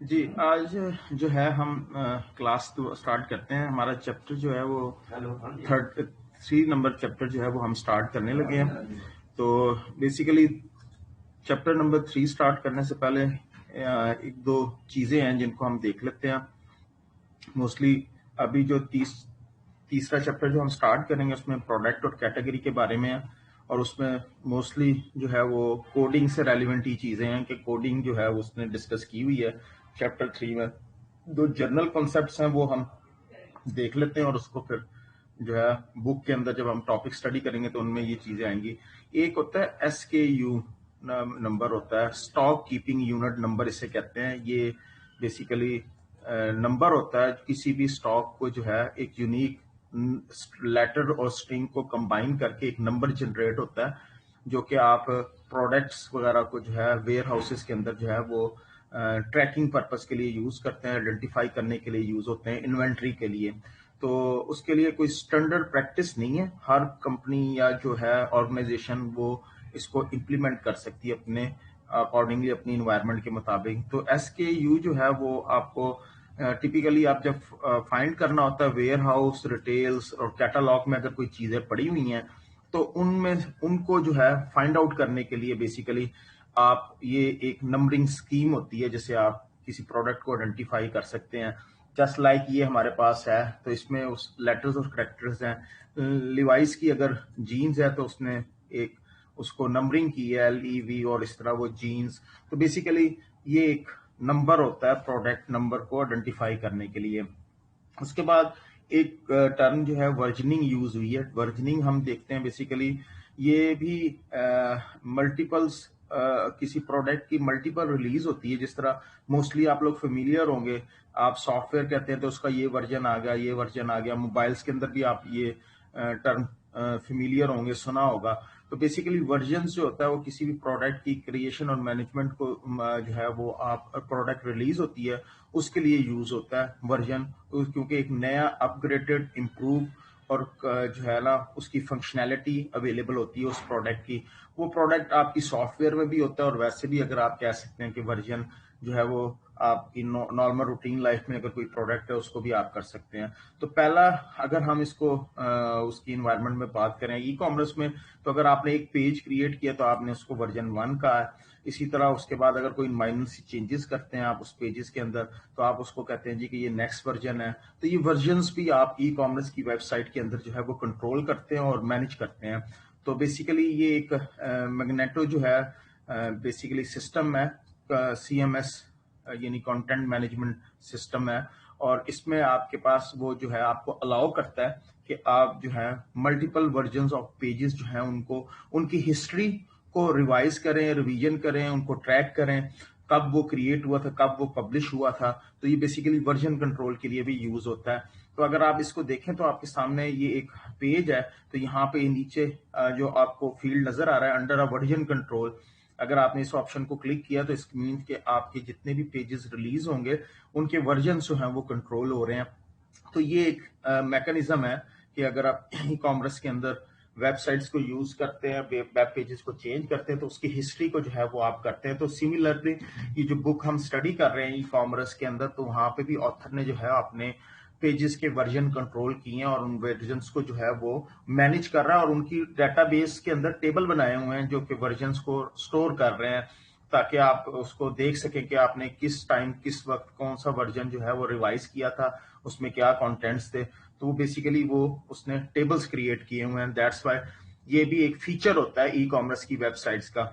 जी, आज जो है हम क्लास तो स्टार्ट करते हैं। हमारा चैप्टर जो है वो 3 नंबर चैप्टर जो है वो हम स्टार्ट करने लगे हैं। तो बेसिकली चैप्टर नंबर 3 स्टार्ट करने से पहले एक दो चीज़ें हैं जिनको हम देख लेते हैं। मोस्टली अभी जो तीसरा चैप्टर जो हम स्टार्ट करेंगे उसमें प्रोडक्ट और कैटेगरी के बारे में है, और उसमें मोस्टली जो है वो कोडिंग से रेलिवेंट ही चीज़ें हैं कि कोडिंग जो है उसने डिस्कस की हुई है चैप्टर 3 में। दो जनरल कॉन्सेप्ट्स हैं वो हम देख लेते हैं, और उसको फिर जो है बुक के अंदर जब हम टॉपिक स्टडी करेंगे तो उनमें ये चीज़ें आएंगी। एक होता है SKU नंबर, होता है स्टॉक कीपिंग यूनिट नंबर, इसे कहते हैं। ये बेसिकली नंबर होता है किसी भी स्टॉक को जो है एक यूनिक लेटर और स्ट्रिंग को कंबाइन करके एक नंबर जनरेट होता है, जो कि आप प्रोडक्ट्स वगैरह को जो है वेयर हाउसेस के अंदर जो है वो ट्रैकिंग पर्पस के लिए यूज करते हैं, आइडेंटिफाई करने के लिए यूज होते हैं, इन्वेंट्री के लिए। तो उसके लिए कोई स्टैंडर्ड प्रैक्टिस नहीं है, हर कंपनी या जो है ऑर्गेनाइजेशन वो इसको इम्प्लीमेंट कर सकती है अपने अकॉर्डिंगली, अपनी इन्वायरमेंट के मुताबिक। तो SKU जो है वो आपको टिपिकली आप जब फाइंड करना होता है वेयर हाउस, रिटेल्स और कैटलॉग में अगर कोई चीजें पड़ी हुई हैं तो उनमें उनको जो है फाइंड आउट करने के लिए बेसिकली आप ये एक नंबरिंग स्कीम होती है जिससे आप किसी प्रोडक्ट को आइडेंटिफाई कर सकते हैं। जस्ट लाइक ये हमारे पास है, तो इसमें उस लेटर्स और कैरेक्टर्स हैं। लिवाइस की अगर जीन्स है तो उसने एक उसको नंबरिंग की है LEV, और इस तरह वो जीन्स। तो बेसिकली ये एक नंबर होता है प्रोडक्ट नंबर को आइडेंटिफाई करने के लिए। उसके बाद एक टर्म जो है वर्जनिंग यूज हुई है। वर्जनिंग हम देखते हैं बेसिकली ये भी मल्टीपल्स किसी प्रोडक्ट की मल्टीपल रिलीज होती है। जिस तरह मोस्टली आप लोग फेमिलियर होंगे, आप सॉफ्टवेयर कहते हैं तो उसका ये वर्जन आ गया, ये वर्जन आ गया। मोबाइल्स के अंदर भी आप ये टर्म फेमिलियर होंगे, सुना होगा। तो बेसिकली वर्जन जो होता है वो किसी भी प्रोडक्ट की क्रिएशन और मैनेजमेंट को जो है वो आप प्रोडक्ट रिलीज होती है उसके लिए यूज होता है वर्जन, क्योंकि एक नया अपग्रेडेड इम्प्रूव और जो है ना उसकी फंक्शनैलिटी अवेलेबल होती है उस प्रोडक्ट की। वो प्रोडक्ट आपकी सॉफ्टवेयर में भी होता है, और वैसे भी अगर आप कह सकते हैं कि वर्जन जो है वो आपकी नॉर्मल रूटीन लाइफ में अगर कोई प्रोडक्ट है उसको भी आप कर सकते हैं। तो पहला अगर हम इसको उसकी इन्वायरमेंट में बात करें ई कॉमर्स में, तो अगर आपने एक पेज क्रिएट किया तो आपने उसको वर्जन 1 कहा है। इसी तरह उसके बाद अगर कोई माइनर सी चेंजेस करते हैं आप उस पेजेस के अंदर तो आप उसको कहते हैं जी कि ये नेक्स्ट वर्जन है। तो ये वर्जन्स भी आप ई कॉमर्स की वेबसाइट के अंदर जो है वो कंट्रोल करते हैं और मैनेज करते हैं। तो बेसिकली ये एक मैग्नेटो जो है बेसिकली सिस्टम है, CMS यानी कंटेंट मैनेजमेंट सिस्टम है, और इसमें आपके पास वो जो है आपको अलाउ करता है कि आप जो है मल्टीपल वर्जन्स ऑफ पेजेस जो है उनको उनकी हिस्ट्री को रिवाइज करें, रिवीजन करें, उनको ट्रैक करें, कब वो क्रिएट हुआ था, कब वो पब्लिश हुआ था। तो ये बेसिकली वर्जन कंट्रोल के लिए भी यूज होता है। तो अगर आप इसको देखें तो आपके सामने ये एक पेज है, तो यहाँ पे नीचे जो आपको फील्ड नजर आ रहा है अंडर अ वर्जन कंट्रोल, अगर आपने इस ऑप्शन को क्लिक किया तो इसके मीन कि आपके जितने भी पेजेस रिलीज होंगे उनके वर्जन जो हैं वो कंट्रोल हो रहे हैं। तो ये एक मैकेनिज्म है कि अगर आप ई कॉमर्स के अंदर वेबसाइट्स को यूज करते हैं, वेब पेजेस को चेंज करते हैं, तो उसकी हिस्ट्री को जो है वो आप करते हैं। तो सिमिलरली ये जो बुक हम स्टडी कर रहे हैं ई कॉमर्स के अंदर, तो वहां पे भी ऑथर ने जो है अपने पेजेस के वर्जन कंट्रोल किए हैं और उन वर्जन्स को जो है वो मैनेज कर रहा है, और उनकी डेटाबेस के अंदर टेबल बनाए हुए हैं जो कि वर्जन्स को स्टोर कर रहे हैं, ताकि आप उसको देख सकें कि आपने किस टाइम किस वक्त कौन सा वर्जन जो है वो रिवाइज किया था, उसमें क्या कंटेंट्स थे। तो बेसिकली वो उसने टेबल्स क्रिएट किए हुए हैं। दैट्स वाई ये भी एक फीचर होता है ई कॉमर्स की वेबसाइट्स का।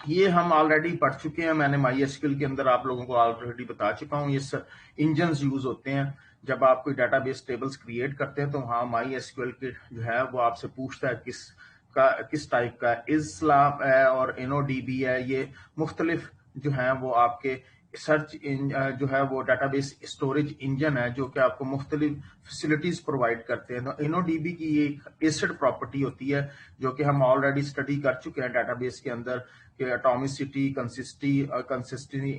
ये हम ऑलरेडी पढ़ चुके हैं, मैंने MySQL के अंदर आप लोगों को ऑलरेडी बता चुका हूँ। ये इंजन्स यूज होते हैं जब आप कोई डेटाबेस टेबल्स क्रिएट करते हैं, तो वहाँ MySQL के जो है वो आपसे पूछता है किस टाइप का इस्लाम है और InnoDB है। ये मुख्तलिफ जो है वो आपके सर्च जो है वो डेटाबेस स्टोरेज इंजन है जो कि आपको मुख्तलिफ फैसिलिटीज प्रोवाइड करते हैं। तो इनोडीबी की ये एक एसिड प्रॉपर्टी होती है जो कि हम ऑलरेडी स्टडी कर चुके हैं डेटाबेस के अंदर, कि एटॉमिसिटी, कंसिस्टेंसी,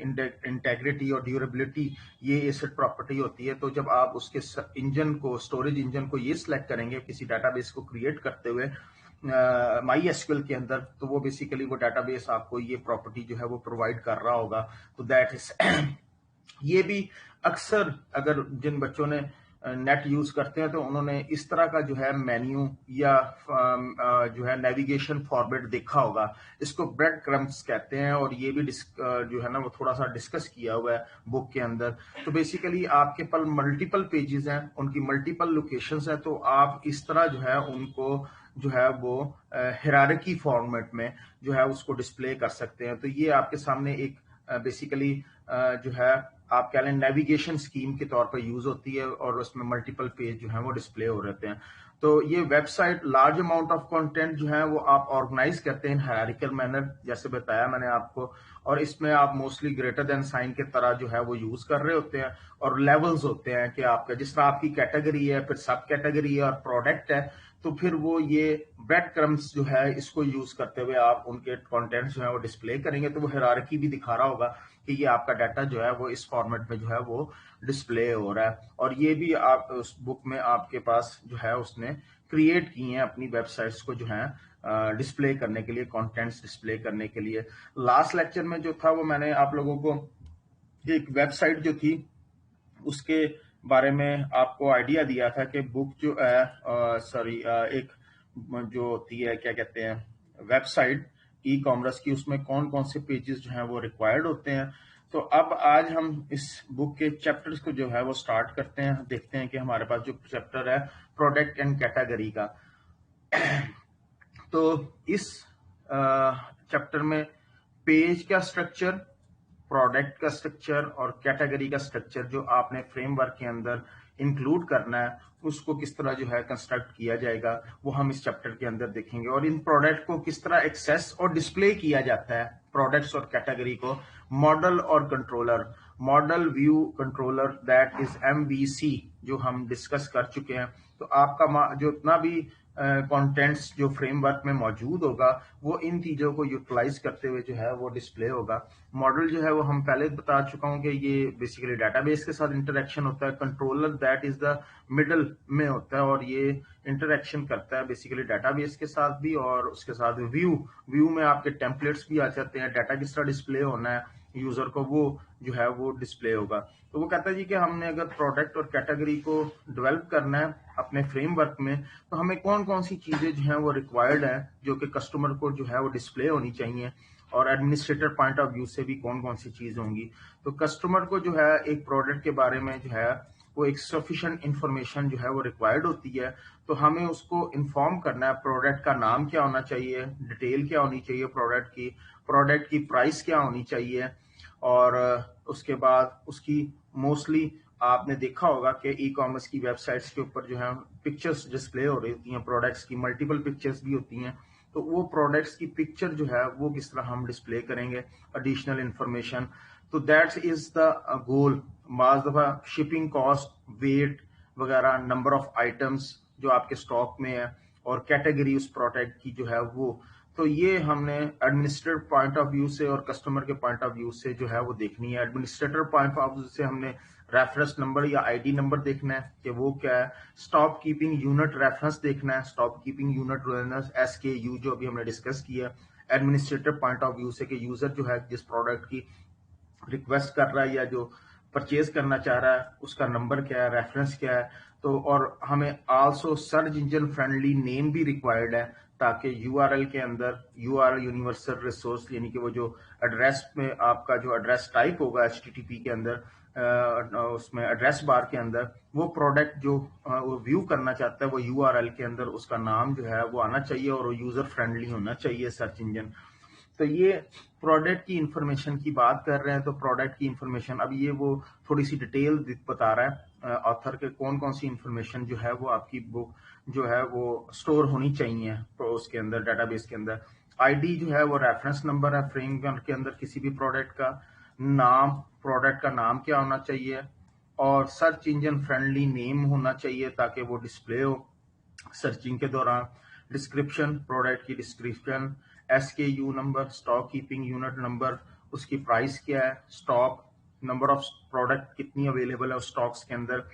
इंटेग्रिटी और ड्यूरेबिलिटी ये एसिड प्रॉपर्टी होती है। तो जब आप उसके इंजन को, स्टोरेज इंजन को ये सिलेक्ट करेंगे किसी डेटाबेस को क्रिएट करते हुए माई एसक्यूएल के अंदर, तो वो बेसिकली वो डेटाबेस आपको ये प्रॉपर्टी जो है वो प्रोवाइड कर रहा होगा। तो दैट इज ये भी अक्सर अगर जिन बच्चों ने नेट यूज करते हैं तो उन्होंने इस तरह का जो है मेन्यू या जो है नेविगेशन फॉर्मेट देखा होगा। इसको ब्रेड क्रम्स कहते हैं और ये भी जो है ना वो थोड़ा सा डिस्कस किया हुआ है बुक के अंदर। तो बेसिकली आपके पास मल्टीपल पेजेस हैं, उनकी मल्टीपल लोकेशंस हैं, तो आप इस तरह जो है उनको जो है वो हिरारकी फॉर्मेट में जो है उसको डिस्प्ले कर सकते हैं। तो ये आपके सामने एक बेसिकली जो है आप कह लें नेविगेशन स्कीम के तौर पर यूज होती है और उसमें मल्टीपल पेज जो है वो डिस्प्ले हो रहते हैं। तो ये website large amount of content जो है वो आप ऑर्गेनाइज करते हैं हायरार्किकल मैनर, जैसे बताया मैंने आपको, और इसमें आप मोस्टली ग्रेटर देन साइन के तरह जो है वो यूज कर रहे होते हैं और लेवल्स होते हैं कि आपका जिस तरह आपकी कैटेगरी है, फिर सब कैटेगरी है और प्रोडक्ट है, तो फिर वो ये ब्रेड क्रम्स जो है इसको यूज करते हुए आप उनके कंटेंट जो है वो डिस्प्ले करेंगे। तो वो हायरार्की भी दिखा रहा होगा कि ये आपका डाटा जो है वो इस फॉर्मेट में जो है वो डिस्प्ले हो रहा है। और ये भी आप उस बुक में आपके पास जो है उसने क्रिएट की हैं अपनी वेबसाइट्स को जो है डिस्प्ले करने के लिए, कंटेंट्स डिस्प्ले करने के लिए। लास्ट लेक्चर में जो था वो मैंने आप लोगों को एक वेबसाइट जो थी उसके बारे में आपको आइडिया दिया था कि बुक जो है एक जो होती है क्या कहते हैं वेबसाइट ई कॉमर्स की, उसमें कौन कौन से पेजेस जो हैं वो रिक्वायर्ड होते हैं। तो अब आज हम इस बुक के चैप्टर्स को जो है वो स्टार्ट करते हैं। देखते हैं कि हमारे पास जो चैप्टर है प्रोडक्ट एंड कैटेगरी का, तो इस चैप्टर में पेज का स्ट्रक्चर, प्रोडक्ट का स्ट्रक्चर और कैटेगरी का स्ट्रक्चर जो आपने फ्रेमवर्क के अंदर इंक्लूड करना है उसको किस तरह जो है कंस्ट्रक्ट किया जाएगा वो हम इस चैप्टर के अंदर देखेंगे। और इन प्रोडक्ट को किस तरह एक्सेस और डिस्प्ले किया जाता है, प्रोडक्ट्स और कैटेगरी को, मॉडल और controller, model view controller that is MVC जो हम डिस्कस कर चुके हैं। तो आपका जो इतना भी कंटेंट्स जो फ्रेमवर्क में मौजूद होगा वो इन चीजों को यूटिलाइज करते हुए जो है वो डिस्प्ले होगा। मॉडल जो है वो हम पहले बता चुका हूं कि ये बेसिकली डेटाबेस के साथ इंटरेक्शन होता है। Controller that is the middle में होता है और ये इंटरेक्शन करता है बेसिकली डेटाबेस के साथ भी और उसके साथ व्यू में आपके टेम्पलेट्स भी आ जाते हैं, डाटा किस तरह डिस्प्ले होना है यूजर को वो जो है वो डिस्प्ले होगा। तो वो कहता है जी कि हमने अगर प्रोडक्ट और कैटेगरी को डेवलप करना है अपने फ्रेमवर्क में तो हमें कौन कौन सी चीजें जो है वो रिक्वायर्ड है जो कि कस्टमर को जो है वो डिस्प्ले होनी चाहिए, और एडमिनिस्ट्रेटर पॉइंट ऑफ व्यू से भी कौन कौन सी चीज होंगी। तो कस्टमर को जो है एक प्रोडक्ट के बारे में जो है वो एक सफिशिएंट इंफॉर्मेशन जो है वो रिक्वायर्ड होती है। तो हमें उसको इन्फॉर्म करना है प्रोडक्ट का नाम क्या होना चाहिए, डिटेल क्या होनी चाहिए प्रोडक्ट की प्राइस क्या होनी चाहिए, और उसके बाद उसकी मोस्टली आपने देखा होगा कि ई कॉमर्स की वेबसाइट्स के ऊपर जो है पिक्चर्स डिस्प्ले हो रही होती हैं, प्रोडक्ट्स की मल्टीपल पिक्चर्स भी होती हैं। तो वो प्रोडक्ट्स की पिक्चर जो है वो किस तरह हम डिस्प्ले करेंगे, एडिशनल इंफॉर्मेशन। तो दैट इज द गोल। बाज दफा शिपिंग कॉस्ट, वेट वगैरह, नंबर ऑफ आइटम्स जो आपके स्टॉक में है और कैटेगरी उस प्रोडक्ट की जो है वो, तो ये हमने एडमिनिस्ट्रेटर पॉइंट ऑफ व्यू से और कस्टमर के पॉइंट ऑफ व्यू से जो है वो देखनी है। एडमिनिस्ट्रेटर पॉइंट ऑफ व्यू से हमने रेफरेंस नंबर या आईडी नंबर देखना है कि वो क्या है, स्टॉक कीपिंग यूनिट रेफरेंस देखना है, स्टॉक कीपिंग यूनिट SKU जो अभी हमने डिस्कस किया। एडमिनिस्ट्रेटर पॉइंट ऑफ व्यू से कि यूजर जो है जिस प्रोडक्ट की रिक्वेस्ट कर रहा है या जो परचेज करना चाह रहा है उसका नंबर क्या है, रेफरेंस क्या है। तो और हमें also search engine friendly name भी रिक्वायर्ड है ताकि URL के अंदर URL यूनिवर्सल रिसोर्स यानी कि वो जो एड्रेस में आपका जो एड्रेस टाइप होगा HTTP के अंदर उसमें एड्रेस बार के अंदर वो प्रोडक्ट जो वो व्यू करना चाहता है वो URL के अंदर उसका नाम जो है वो आना चाहिए और वो यूजर फ्रेंडली होना चाहिए सर्च इंजन। तो ये प्रोडक्ट की इंफॉर्मेशन की बात कर रहे हैं। तो प्रोडक्ट की इंफॉर्मेशन अब ये वो थोड़ी सी डिटेल बता रहा है ऑथर के कौन कौन सी इंफॉर्मेशन जो है वो आपकी बुक जो है वो स्टोर होनी चाहिए तो उसके अंदर डेटाबेस के अंदर। आईडी जो है वो रेफरेंस नंबर है फ्रेमवर्क के अंदर किसी भी प्रोडक्ट का। नाम, प्रोडक्ट का नाम क्या होना चाहिए, और सर्च इंजन फ्रेंडली नेम होना चाहिए ताकि वो डिस्प्ले हो सर्चिंग के दौरान। डिस्क्रिप्शन, प्रोडक्ट की description, SKU number, stock keeping unit number, उसकी प्राइस क्या है, स्टॉक, नंबर ऑफ प्रोडक्ट कितनी अवेलेबल है स्टॉक्स के अंदर,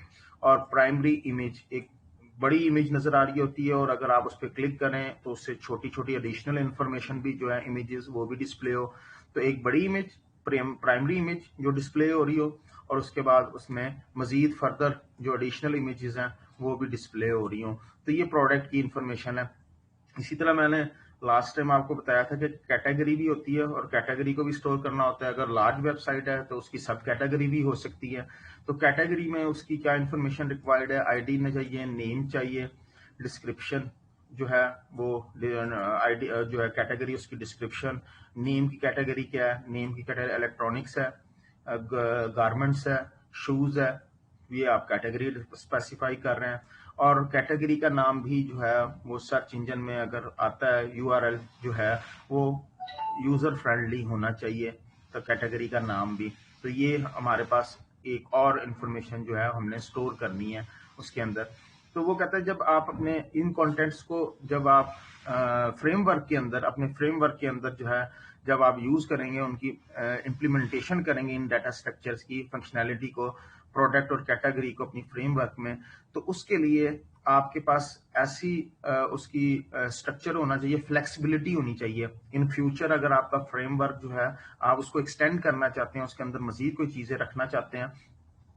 और प्राइमरी इमेज, एक बड़ी इमेज नजर आ रही होती है और अगर आप उस पर क्लिक करें तो उससे छोटी छोटी एडिशनल इंफॉर्मेशन भी जो है इमेजेस वो भी डिस्प्ले हो। तो एक बड़ी इमेज, प्राइमरी इमेज जो डिस्प्ले हो रही हो, और उसके बाद उसमें मजीद फर्दर जो एडिशनल इमेजेस हैं वो भी डिस्प्ले हो रही हो। तो ये प्रोडक्ट की इंफॉर्मेशन है। इसी तरह मैंने लास्ट टाइम आपको बताया था कि कैटेगरी भी होती है और कैटेगरी को भी स्टोर करना होता है। अगर लार्ज वेबसाइट है तो उसकी सब कैटेगरी भी हो सकती है। तो कैटेगरी में उसकी क्या इंफॉर्मेशन रिक्वायर्ड है, आईडी में चाहिए, नेम चाहिए, डिस्क्रिप्शन जो है वो आईडी जो है कैटेगरी उसकी डिस्क्रिप्शन, नेम की कैटेगरी क्या है, नेम की कैटेगरी इलेक्ट्रॉनिक्स है, गारमेंट्स है, शूज है, ये आप कैटेगरी स्पेसिफाई कर रहे हैं। और कैटेगरी का नाम भी जो है वो सर्च इंजन में अगर आता है यूआरएल जो है वो यूजर फ्रेंडली होना चाहिए, तो कैटेगरी का नाम भी। तो ये हमारे पास एक और इंफॉर्मेशन जो है हमने स्टोर करनी है उसके अंदर। तो वो कहता है जब आप अपने इन कंटेंट्स को जब आप फ्रेमवर्क के अंदर, अपने फ्रेमवर्क के अंदर जो है जब आप यूज करेंगे, उनकी इम्प्लीमेंटेशन करेंगे इन डाटा स्ट्रक्चर्स की फंक्शनैलिटी को, प्रोडक्ट और कैटेगरी को अपनी फ्रेमवर्क में, तो उसके लिए आपके पास ऐसी उसकी स्ट्रक्चर होना चाहिए, फ्लेक्सिबिलिटी होनी चाहिए। इन फ्यूचर अगर आपका फ्रेमवर्क जो है आप उसको एक्सटेंड करना चाहते हैं, उसके अंदर मजीद कोई चीजें रखना चाहते हैं,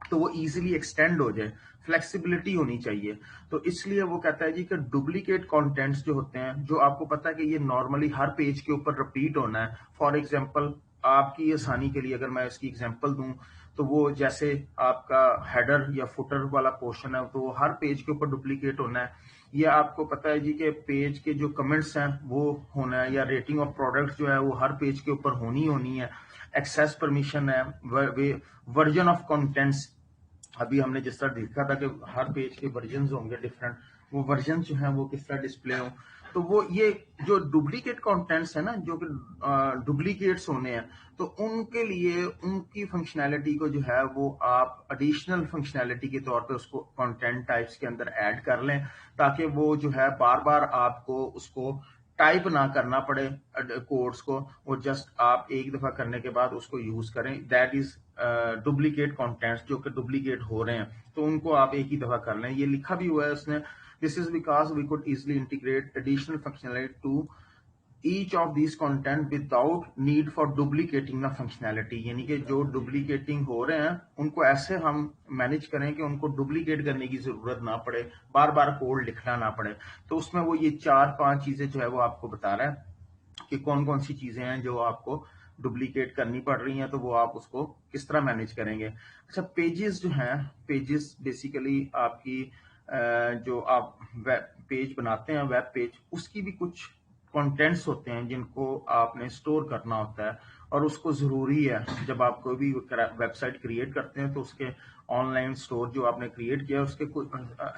तो वो इजीली एक्सटेंड हो जाए, फ्लेक्सिबिलिटी होनी चाहिए। तो इसलिए वो कहता है जी कि डुप्लीकेट कंटेंट्स जो होते हैं, जो आपको पता है कि ये नॉर्मली हर पेज के ऊपर रिपीट होना है, फॉर एग्जांपल आपकी आसानी के लिए अगर मैं इसकी एग्जांपल दूं, तो वो जैसे आपका हेडर या फुटर वाला पोर्शन है तो वो हर पेज के ऊपर डुप्लीकेट होना है। या आपको पता है जी कि पेज के जो कमेंट्स हैं वो होना है, या रेटिंग ऑफ प्रोडक्ट्स जो है वो हर पेज के ऊपर होनी है। एक्सेस परमिशन है, वर्जन ऑफ कंटेंट्स, अभी हमने जिस तरह देखा था कि हर पेज के वर्जन होंगे डिफरेंट, वो वर्जन जो है वो किस तरह डिस्प्ले हो। तो वो ये जो डुप्लीकेट कंटेंट्स है ना, जो कि डुप्लीकेट्स होने हैं, तो उनके लिए उनकी फंक्शनैलिटी को जो है वो आप एडिशनल फंक्शनैलिटी के तौर पे उसको कंटेंट टाइप्स के अंदर ऐड कर लें, ताकि वो जो है बार बार आपको उसको टाइप ना करना पड़े कोड्स को, वो जस्ट आप एक दफा करने के बाद उसको यूज करें। दैट इज डुप्लीकेट कंटेंट्स जो कि डुप्लीकेट हो रहे हैं, तो उनको आप एक ही दफा कर लें। ये लिखा भी हुआ है उसने, this is because we could easily integrate additional functionality to each of this content without need for duplicating the functionality, यानी कि जो डुप्लीकेटिंग हो रहे हैं उनको ऐसे हम मैनेज करें कि उनको डुप्लीकेट करने की जरूरत ना पड़े, बार बार कोड लिखना ना पड़े। तो उसमें वो ये 4-5 चीजें जो है वो आपको बता रहा है कि कौन कौन सी चीजें हैं जो आपको डुप्लीकेट करनी पड़ रही हैं, तो वो आप उसको किस तरह मैनेज करेंगे। अच्छा, पेजेस जो हैं, पेजेस बेसिकली आपकी जो आप वेब पेज बनाते हैं, वेब पेज, उसकी भी कुछ कंटेंट्स होते हैं जिनको आपने स्टोर करना होता है, और उसको जरूरी है जब आप कोई भी वेबसाइट क्रिएट करते हैं तो उसके ऑनलाइन स्टोर जो आपने क्रिएट किया उसके कुछ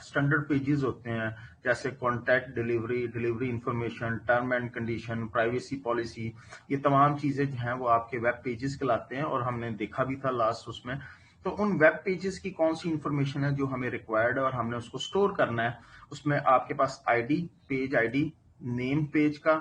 स्टैंडर्ड पेजेस होते हैं, जैसे contact, delivery, delivery information, term and condition, privacy policy, ये तमाम चीजें जो हैं वो आपके वेब पेजेस कहलाते हैं, और हमने देखा भी था लास्ट उसमें। तो उन वेब पेजेस की कौन सी इंफॉर्मेशन है जो हमें रिक्वायर्ड है और हमने उसको स्टोर करना है, उसमें आपके पास ID, page ID, name page का,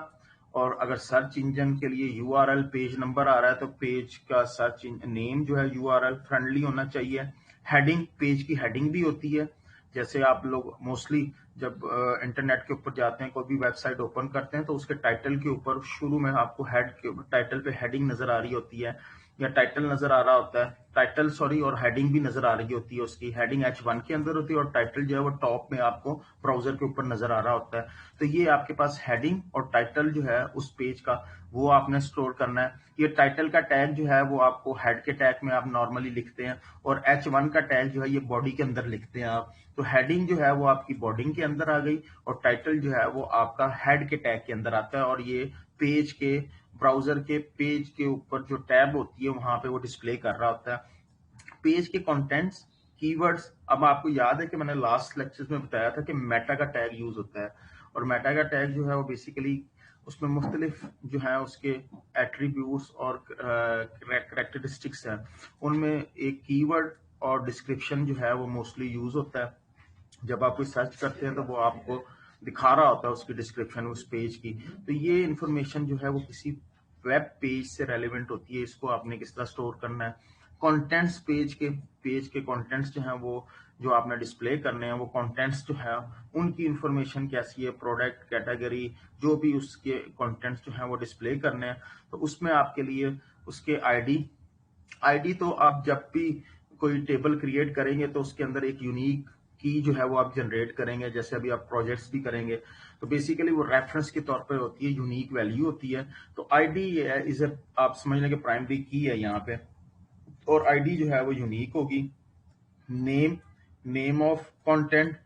और अगर सर्च इंजन के लिए यूआरएल पेज नंबर आ रहा है तो पेज का सर्च नेम जो है यूआरएल फ्रेंडली होना चाहिए। हेडिंग, पेज की हेडिंग भी होती है, जैसे आप लोग मोस्टली जब इंटरनेट के ऊपर जाते हैं, कोई भी वेबसाइट ओपन करते हैं, तो उसके टाइटल के ऊपर शुरू में आपको हेड के टाइटल पे हेडिंग नजर आ रही होती है, या टाइटल नजर आ रहा होता है, टाइटल सॉरी, और हेडिंग भी नजर आ रही होती है। उसकी हेडिंग H1 के अंदर होती है और टाइटल जो है वो टॉप में आपको ब्राउजर के ऊपर नजर आ रहा होता है। तो ये आपके पास हेडिंग और टाइटल जो है उस पेज का, वो आपने स्टोर करना है। ये टाइटल का टैग जो है वो आपको हेड के टैग में आप नॉर्मली लिखते हैं, और H1 का टैग जो है ये बॉडी के अंदर लिखते हैं आप। तो हेडिंग जो है वो आपकी बॉडी के अंदर आ गई, और टाइटल जो है वो आपका हेड के टैग के अंदर आता है, और ये पेज के, ब्राउजर के पेज के ऊपर जो टैब होती है वहां पे वो डिस्प्ले कर रहा होता है। पेज के कंटेंट्स, कीवर्ड्स, अब आपको याद है कि मैंने लास्ट लेक्चर्स में बताया था कि मेटा का टैग यूज होता है, और मेटा का टैग जो है वो बेसिकली उसमें मुख्तलिफ जो है उसके एट्रीब्यूट्स और करेक्टरिस्टिक्स हैं। उनमें एक कीवर्ड और डिस्क्रिप्शन जो है वो मोस्टली यूज होता है। जब आप कोई सर्च करते हैं तो वो आपको दिखा रहा होता है उसकी डिस्क्रिप्शन उस पेज की। तो ये इंफॉर्मेशन जो है वो किसी वेब पेज से रेलिवेंट होती है। इसको आपने किस तरह स्टोर करना है। कंटेंट्स पेज के कंटेंट्स जो हैं वो जो आपने डिस्प्ले करने हैं वो कंटेंट्स जो है उनकी इंफॉर्मेशन कैसी है, प्रोडक्ट कैटेगरी जो भी उसके कंटेंट्स जो हैं वो डिस्प्ले करने हैं। तो उसमें आपके लिए उसके आईडी तो आप जब भी कोई टेबल क्रिएट करेंगे तो उसके अंदर एक यूनिक की जो है वो आप जनरेट करेंगे। जैसे अभी आप प्रोजेक्ट्स भी करेंगे तो बेसिकली वो रेफरेंस के तौर पे होती है, यूनिक वैल्यू होती है। तो आईडी इज आप समझ लें कि प्राइमरी की है यहाँ पे, और आईडी जो है वो यूनिक होगी। Name, name of content,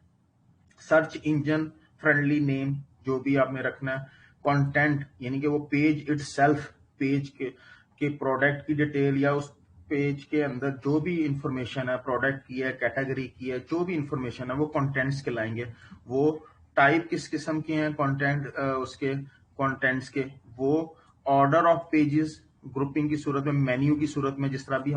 search engine friendly name जो भी आपने रखना है। कंटेंट यानी कि वो पेज इटसेल्फ, पेज के प्रोडक्ट की डिटेल या उस पेज के अंदर जो भी इंफॉर्मेशन है, प्रोडक्ट की है, कैटेगरी की है, जो भी इंफॉर्मेशन है वो कंटेंट्स के लाएंगे। वो टाइप किस किस्म के हैं कंटेंट, उसके कंटेंट्स के, वो ऑर्डर ऑफ पेजेस, ग्रुपिंग की सूरत में, मेन्यू की सूरत में। जिस तरह भी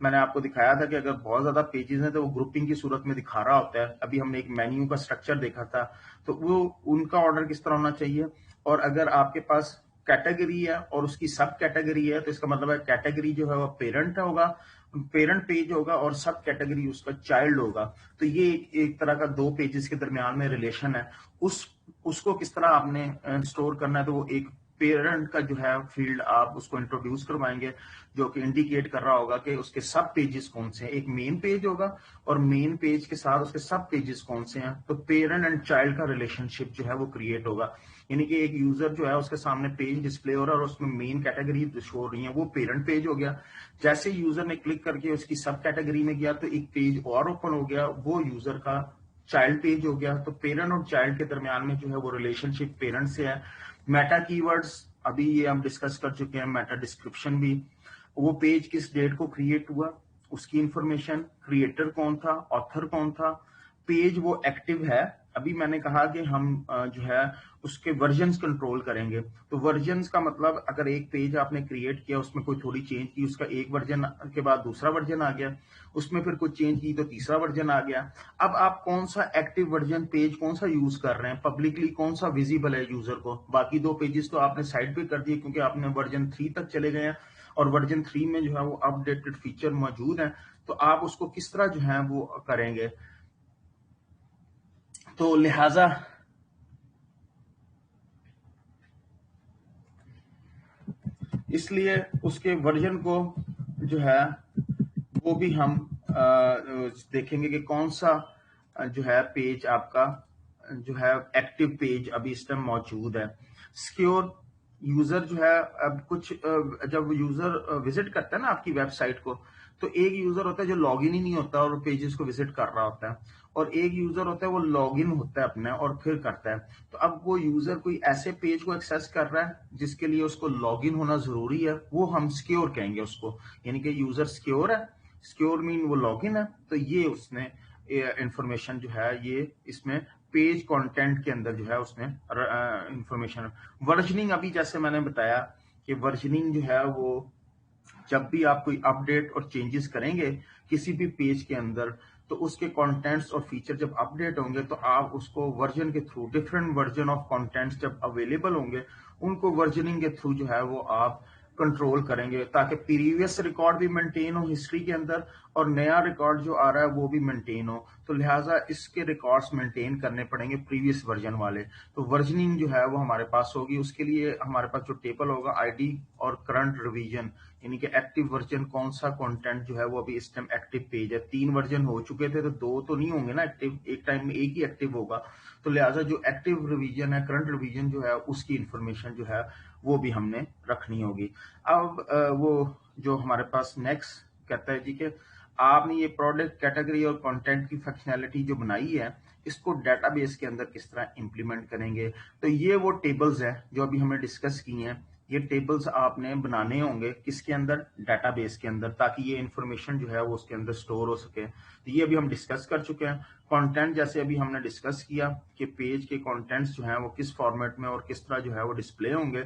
मैंने आपको दिखाया था कि अगर बहुत ज्यादा पेजेस हैं तो वो ग्रुपिंग की सूरत में दिखा रहा होता है। अभी हमने एक मेन्यू का स्ट्रक्चर देखा था, तो वो उनका ऑर्डर किस तरह होना चाहिए। और अगर आपके पास कैटेगरी है और उसकी सब कैटेगरी है तो इसका मतलब है कैटेगरी जो है वो पेरेंट होगा, पेरेंट पेज होगा, और सब कैटेगरी उसका चाइल्ड होगा। तो ये एक तरह का दो पेजेस के दरमियान में रिलेशन है। उसको किस तरह आपने स्टोर करना है, तो वो एक पेरेंट का जो है फील्ड आप उसको इंट्रोड्यूस करवाएंगे जो कि इंडिकेट कर रहा होगा कि उसके सब पेजेस कौन से हैं। एक मेन पेज होगा और मेन पेज के साथ उसके सब पेजेस कौन से हैं। तो पेरेंट एंड चाइल्ड का रिलेशनशिप जो है वो क्रिएट होगा। यानी कि एक यूजर जो है उसके सामने पेज डिस्प्ले हो रहा है और उसमें मेन कैटेगरी शो हो रही है, वो पेरेंट पेज हो गया। जैसे यूजर ने क्लिक करके उसकी सब कैटेगरी में गया तो एक पेज और ओपन हो गया, वो यूजर का चाइल्ड पेज हो गया। तो पेरेंट और चाइल्ड के दरमियान में जो है वो रिलेशनशिप पेरेंट से है। मेटा कीवर्ड्स अभी ये हम डिस्कस कर चुके हैं, मेटा डिस्क्रिप्शन भी। वो पेज किस डेट को क्रिएट हुआ, उसकी इंफॉर्मेशन, क्रिएटर कौन था, ऑथर कौन था, पेज वो एक्टिव है। अभी मैंने कहा कि हम जो है उसके वर्जन्स कंट्रोल करेंगे। तो वर्जन्स का मतलब अगर एक पेज आपने क्रिएट किया, उसमें कोई थोड़ी चेंज की, उसका एक वर्जन के बाद दूसरा वर्जन आ गया, उसमें फिर कुछ चेंज की तो तीसरा वर्जन आ गया। अब आप कौन सा एक्टिव वर्जन पेज कौन सा यूज कर रहे हैं, पब्लिकली कौन सा विजिबल है यूजर को। बाकी दो पेजेस तो आपने साइड पे कर दिए क्योंकि आपने वर्जन 3 तक चले गए हैं और वर्जन 3 में जो है वो अपडेटेड फीचर मौजूद है। तो आप उसको किस तरह जो है वो करेंगे। तो लिहाजा इसलिए उसके वर्जन को जो है वो भी हम देखेंगे कि कौन सा जो है पेज आपका जो है एक्टिव पेज अभी इस टाइम मौजूद है। सिक्योर यूजर जो है, अब कुछ जब यूजर विजिट करता है ना आपकी वेबसाइट को, तो एक यूजर होता है जो लॉग इन ही नहीं होता और पेजेस को विजिट कर रहा होता है, और एक यूजर होता है वो लॉग इन होता है अपने और फिर करता है। तो अब वो यूजर कोई ऐसे पेज को एक्सेस कर रहा है जिसके लिए उसको लॉग इन होना जरूरी है, वो हम सिक्योर कहेंगे उसको। यानी कि यूजर सिक्योर है, सिक्योर मीन वो लॉग इन है। तो ये उसने इंफॉर्मेशन जो है ये इसमें पेज कंटेंट के अंदर जो है उसने इंफॉर्मेशन। वर्जनिंग अभी जैसे मैंने बताया कि वर्जनिंग जो है वो जब भी आप कोई अपडेट और चेंजेस करेंगे किसी भी पेज के अंदर, तो उसके कंटेंट्स और फीचर जब अपडेट होंगे तो आप उसको वर्जन के through, different version of contents जब अवेलेबल होंगे उनको वर्जनिंग के थ्रू जो है वो आप कंट्रोल करेंगे ताकि प्रीवियस रिकॉर्ड भी मेंटेन हो हिस्ट्री के अंदर और नया रिकॉर्ड जो आ रहा है वो भी मेंटेन हो। तो लिहाजा इसके रिकॉर्ड्स मेंटेन करने पड़ेंगे प्रीवियस वर्जन वाले। तो वर्जनिंग जो है वो हमारे पास होगी। उसके लिए हमारे पास जो टेबल होगा आईडी और करंट रिवीजन, यानी कि एक्टिव वर्जन कौन सा कंटेंट जो है वो अभी इस टाइम एक्टिव पेज है। 3 वर्जन हो चुके थे तो 2 तो नहीं होंगे ना एक्टिव, एक टाइम में एक ही एक्टिव होगा। तो लिहाजा जो एक्टिव रिवीजन है, करंट रिवीजन जो है उसकी इंफॉर्मेशन जो है वो भी हमने रखनी होगी। अब वो जो हमारे पास नेक्स्ट कहता है जी कि आपने ये प्रोडक्ट कैटेगरी और कंटेंट की फंक्शनैलिटी जो बनाई है इसको डेटाबेस के अंदर किस तरह इंप्लीमेंट करेंगे। तो ये वो टेबल्स हैं जो अभी हमने डिस्कस की हैं ये टेबल्स आपने बनाने होंगे किसके अंदर, डेटाबेस के अंदर, ताकि ये इंफॉर्मेशन जो है वो उसके अंदर स्टोर हो सके। तो ये अभी हम डिस्कस कर चुके हैं। कंटेंट जैसे अभी हमने डिस्कस किया कि पेज के कंटेंट्स जो हैं वो किस फॉर्मेट में और किस तरह जो है वो डिस्प्ले होंगे।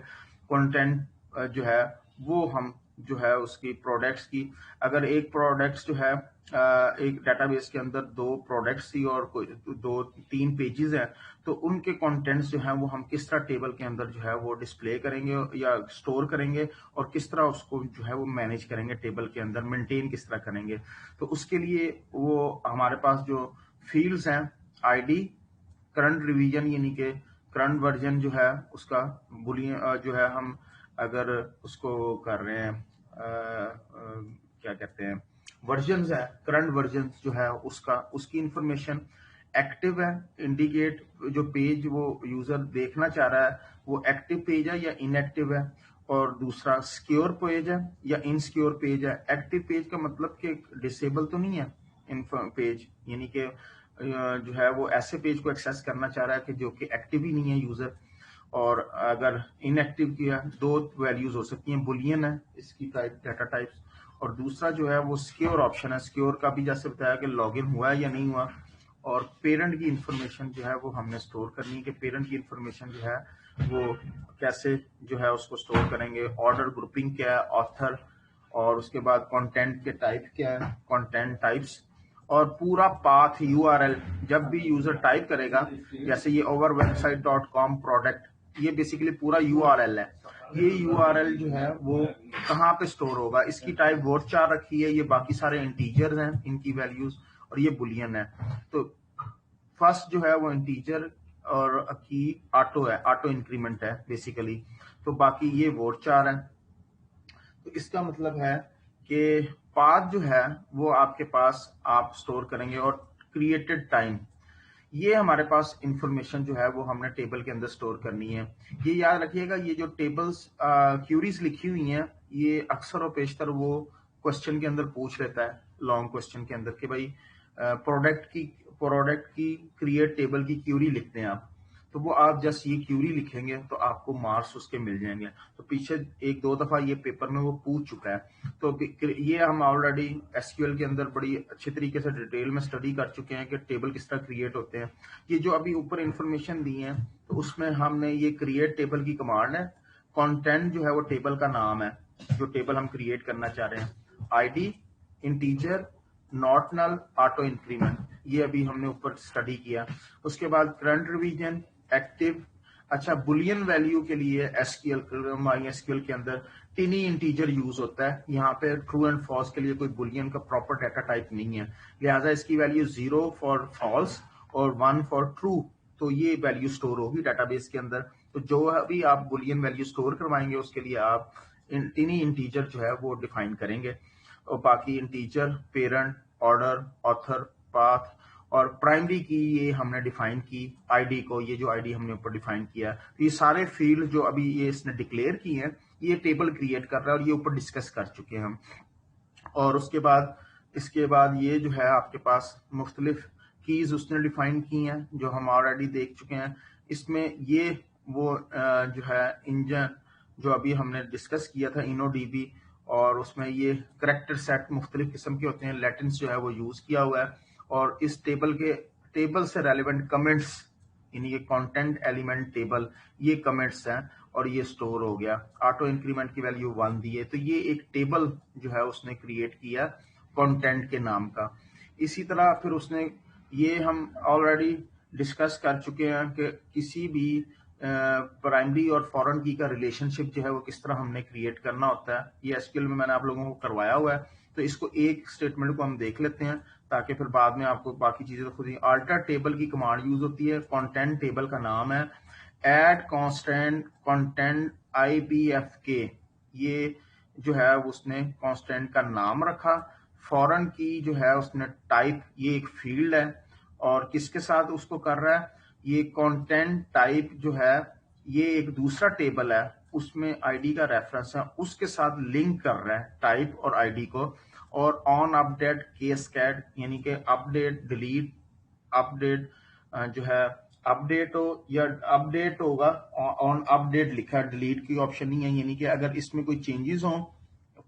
कंटेंट जो है वो हम जो है उसकी प्रोडक्ट्स की, अगर एक प्रोडक्ट्स जो है एक डेटाबेस के अंदर 2 प्रोडक्ट्स थी और कोई 2-3 पेजेस हैं, तो उनके कंटेंट्स जो हैं वो हम किस तरह टेबल के अंदर जो है वो डिस्प्ले करेंगे या स्टोर करेंगे, और किस तरह उसको जो है वो मैनेज करेंगे टेबल के अंदर, मेंटेन किस तरह करेंगे। तो उसके लिए वो हमारे पास जो फील्ड्स हैं, आईडी, करंट रिवीजन यानी कि करंट वर्जन जो है उसका, बुलियन जो है हम अगर उसको कर रहे हैं क्या कहते हैं, वर्जन्स है, करंट वर्जन जो है उसका, उसकी इंफॉर्मेशन। एक्टिव है, इंडिकेट जो पेज वो यूजर देखना चाह रहा है वो एक्टिव पेज है या इनएक्टिव है। और दूसरा सिक्योर पेज है या इनसिक्योर पेज है। एक्टिव पेज का मतलब कि डिसेबल तो नहीं है पेज, यानी कि जो है वो ऐसे पेज को एक्सेस करना चाह रहा है कि जो कि एक्टिव ही नहीं है यूजर। और अगर इनएक्टिव की है, 2 वैल्यूज हो सकती हैं, बुलियन है इसकी टाइप, डाटा टाइप्स, और दूसरा जो है वो सिक्योर ऑप्शन है। सिक्योर का भी जैसे बताया कि लॉगिन हुआ है या नहीं हुआ। और पेरेंट की इंफॉर्मेशन जो है वो हमने स्टोर करनी है कि पेरेंट की इंफॉर्मेशन जो है वो कैसे जो है उसको स्टोर करेंगे। ऑर्डर ग्रुपिंग क्या है, ऑथर, और उसके बाद कंटेंट के टाइप क्या है, कंटेंट टाइप्स, और पूरा पाथ यूआरएल जब भी यूजर टाइप करेगा, जैसे ये overwebsite.com प्रोडक्ट, ये बेसिकली पूरा यूआरएल है। ये यूआरएल जो है वो कहाँ पे स्टोर होगा, इसकी टाइप वर्डचार रखी है, ये बाकी सारे इंटीजर्स हैं इनकी वैल्यूज, और ये बुलियन है। तो फर्स्ट जो है वो इंटीजर और की ऑटो है, ऑटो इंक्रीमेंट है बेसिकली। तो बाकी ये वर्डचार है। तो इसका मतलब है कि पाथ जो है वो आपके पास आप स्टोर करेंगे। और क्रिएटेड टाइम, ये हमारे पास इंफॉर्मेशन जो है वो हमने टेबल के अंदर स्टोर करनी है। ये याद रखिएगा, ये जो टेबल्स क्यूरीज लिखी हुई हैं, ये अक्सर और पेशतर वो क्वेश्चन के अंदर पूछ लेता है, लॉन्ग क्वेश्चन के अंदर, कि भाई प्रोडक्ट की क्रिएट टेबल की क्यूरी लिखते हैं आप। तो वो आप जस्ट ये क्यूरी लिखेंगे तो आपको मार्क्स उसके मिल जाएंगे। तो पीछे 1-2 दफा ये पेपर में वो पूछ चुका है। तो ये हम ऑलरेडी एसक्यूएल के अंदर बड़ी अच्छी तरीके से डिटेल में स्टडी कर चुके हैं कि टेबल किस तरह क्रिएट होते हैं। ये जो अभी ऊपर इंफॉर्मेशन दी है, तो उसमें हमने ये क्रिएट टेबल की कमांड है। कंटेंट जो है वो टेबल का नाम है, जो टेबल हम क्रिएट करना चाह रहे हैं। ID, integer, not null, auto increment, ये अभी हमने ऊपर स्टडी किया। उसके बाद करंट रिवीजन, एक्टिव। अच्छा, बुलियन वैल्यू के लिए एसक्यूएल, माईएसक्यूएल के अंदर टिनी इंटीजर यूज होता है। यहाँ पे ट्रू एंड फॉल्स के लिए कोई बुलियन का प्रॉपर डाटा टाइप नहीं है, लिहाजा इसकी वैल्यू 0 फॉर फॉल्स और 1 फॉर ट्रू, तो ये वैल्यू स्टोर होगी डाटाबेस के अंदर। तो जो अभी आप बुलियन वैल्यू स्टोर करवाएंगे उसके लिए आप टिनी इंटीजर जो है वो डिफाइन करेंगे। और बाकी integer, parent, order, author, path, और प्राइमरी की ये हमने डिफाइन की, आईडी को, ये जो आईडी हमने ऊपर डिफाइन किया। तो ये सारे फील्ड जो अभी ये इसने डिक्लेयर की हैं, ये टेबल क्रिएट कर रहा है, और ये ऊपर डिस्कस कर चुके हैं हम। और उसके बाद इसके बाद ये जो है आपके पास मुख्तलिफ कीज उसने डिफाइन की हैं जो हम ऑलरेडी देख चुके हैं। इसमें ये वो जो है इंजन जो अभी हमने डिस्कस किया था, इनोडीबी, और उसमें ये करेक्टर सेट मुख्तलिफ किस्म के होते हैं, लेटेंस जो है वो यूज किया हुआ है। और इस टेबल से रेलिवेंट कमेंट्स, यानी कि कंटेंट एलिमेंट टेबल, ये कमेंट्स हैं, और ये स्टोर हो गया। ऑटो इंक्रीमेंट की वैल्यू 1 दी है, तो ये एक टेबल जो है उसने क्रिएट किया कंटेंट के नाम का। इसी तरह फिर उसने, ये हम ऑलरेडी डिस्कस कर चुके हैं कि किसी भी प्राइमरी और फॉरेन की का रिलेशनशिप जो है वो किस तरह हमने क्रिएट करना होता है। ये एसक्यूएल में मैंने आप लोगों को करवाया हुआ है। तो इसको एक स्टेटमेंट को हम देख लेते हैं ताकि फिर बाद में आपको बाकी चीजें तो खुद ही। अल्टर टेबल की कमांड यूज होती है, कंटेंट टेबल का नाम है एड कांस्टेंट कंटेंट IBFK, ये जो है उसने कांस्टेंट का नाम रखा। फॉरेन की जो है उसने टाइप, ये एक फील्ड है, और किसके साथ उसको कर रहा है, ये कंटेंट टाइप जो है ये एक दूसरा टेबल है, उसमें आईडी का रेफरेंस है, उसके साथ लिंक कर रहा है टाइप और आईडी को। और ऑन अपडेट केस कैट, यानी कि अपडेट डिलीट, अपडेट जो है अपडेट हो या अपडेट होगा, ऑन अपडेट लिखा, डिलीट की ऑप्शन नहीं है, यानी कि अगर इसमें कोई चेंजेस हो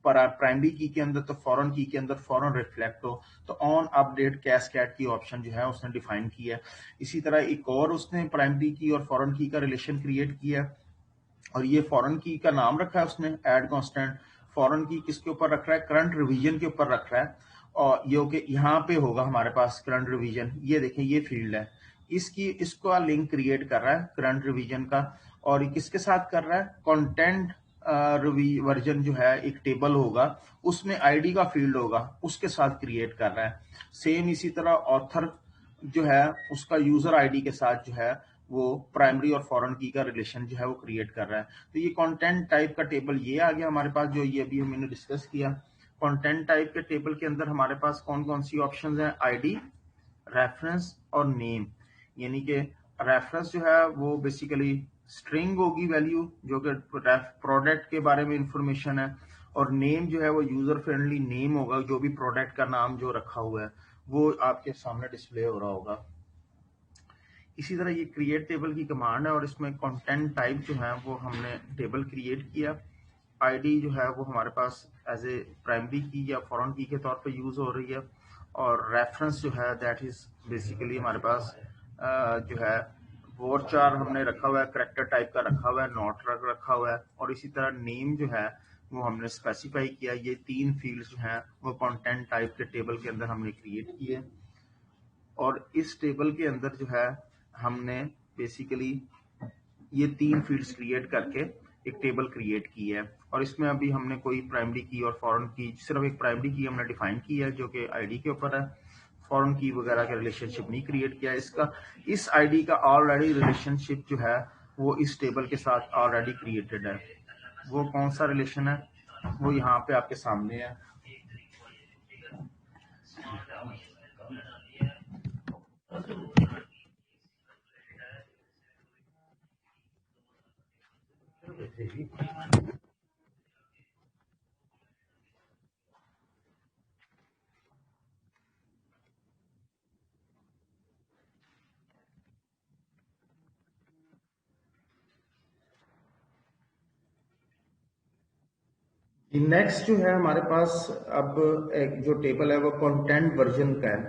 प्राइमरी की के अंदर तो फॉरेन की के अंदर फॉरेन रिफ्लेक्ट हो, तो ऑन अपडेट कैस्केड की ऑप्शन जो है उसने डिफाइन किया है। इसी तरह एक और उसने प्राइमरी की और फॉरेन की का रिलेशन क्रिएट किया, और ये फॉरेन की का नाम रखा है उसने ऐड कांस्टेंट। फॉरेन की किसके ऊपर रख रहा है, करंट रिवीजन के ऊपर रख रहा है, और ये कि यहाँ पे होगा हमारे पास करंट रिवीजन, ये देखें ये फील्ड है, इसकी इसका लिंक क्रिएट कर रहा है करंट रिवीजन का, और ये किसके साथ कर रहा है, कंटेंट वर्जन जो है एक टेबल होगा उसमें आईडी का फील्ड होगा उसके साथ क्रिएट कर रहा है। सेम इसी तरह ऑथर जो है उसका यूजर आईडी के साथ जो है वो प्राइमरी और फॉरेन की का रिलेशन जो है वो क्रिएट कर रहा है। तो ये कंटेंट टाइप का टेबल ये आ गया हमारे पास, जो ये अभी हमने डिस्कस किया। कंटेंट टाइप के टेबल के अंदर हमारे पास कौन कौन सी ऑप्शंस हैं, आईडी, रेफरेंस और नेम। यानी कि रेफरेंस जो है वो बेसिकली स्ट्रिंग होगी वैल्यू जो कि प्रोडक्ट के बारे में इंफॉर्मेशन है, और नेम जो है वो यूजर फ्रेंडली नेम होगा, जो भी प्रोडक्ट का नाम जो रखा हुआ है वो आपके सामने डिस्प्ले हो रहा होगा। इसी तरह ये क्रिएट टेबल की कमांड है, और इसमें कंटेंट टाइप जो है वो हमने टेबल क्रिएट किया। आईडी जो है वो हमारे पास एज ए प्राइमरी की या फॉरेन की के तौर पे यूज हो रही है, और रेफरेंस जो है दैट इज बेसिकली हमारे पास जो है वर्चार हमने रखा हुआ है, करेक्टर टाइप का रखा हुआ है, नॉट रखा हुआ है, और इसी तरह नेम जो है वो हमने स्पेसिफाई किया। ये तीन फील्ड्स जो हैं वो कंटेंट टाइप के टेबल के अंदर हमने क्रिएट किए, और इस टेबल के अंदर जो है हमने बेसिकली ये तीन फील्ड्स क्रिएट करके एक टेबल क्रिएट की है, और इसमें अभी हमने कोई प्राइमरी की और फॉरेन की, सिर्फ एक प्राइमरी की हमने डिफाइन की है जो कि आईडी के ऊपर है, फॉरेन की वगैरह का रिलेशनशिप नहीं क्रिएट किया। इसका इस आईडी का ऑलरेडी रिलेशनशिप जो है वो इस टेबल के साथ ऑलरेडी क्रिएटेड है। वो कौन सा रिलेशन है वो यहाँ पे आपके सामने है। नेक्स्ट जो है हमारे पास अब एक जो टेबल है वो कंटेंट वर्जन का है।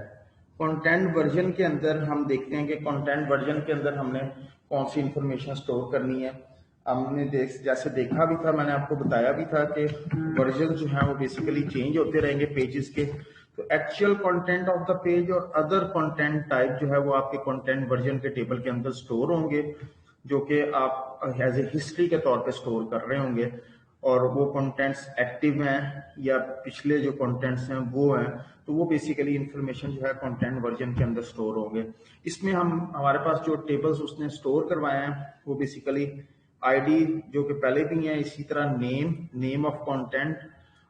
कंटेंट वर्जन के अंदर हम देखते हैं कि कंटेंट वर्जन के अंदर हमने कौन सी इंफॉर्मेशन स्टोर करनी है। हमने जैसे देखा भी था, मैंने आपको बताया भी था कि वर्जन जो है वो बेसिकली चेंज होते रहेंगे पेजेस के। तो actual content of the page और अदर कंटेंट टाइप जो है वो आपके कंटेंट वर्जन के टेबल के अंदर स्टोर होंगे, जो कि आप एज ए हिस्ट्री के तौर पे स्टोर कर रहे होंगे, और वो कंटेंट्स एक्टिव हैं या पिछले जो कंटेंट्स हैं वो हैं, तो वो बेसिकली इंफॉर्मेशन जो है कंटेंट वर्जन के अंदर स्टोर होंगे। इसमें हम हमारे पास जो टेबल्स उसने स्टोर करवाए हैं वो बेसिकली आईडी जो कि पहले भी है, इसी तरह नेम ऑफ कंटेंट,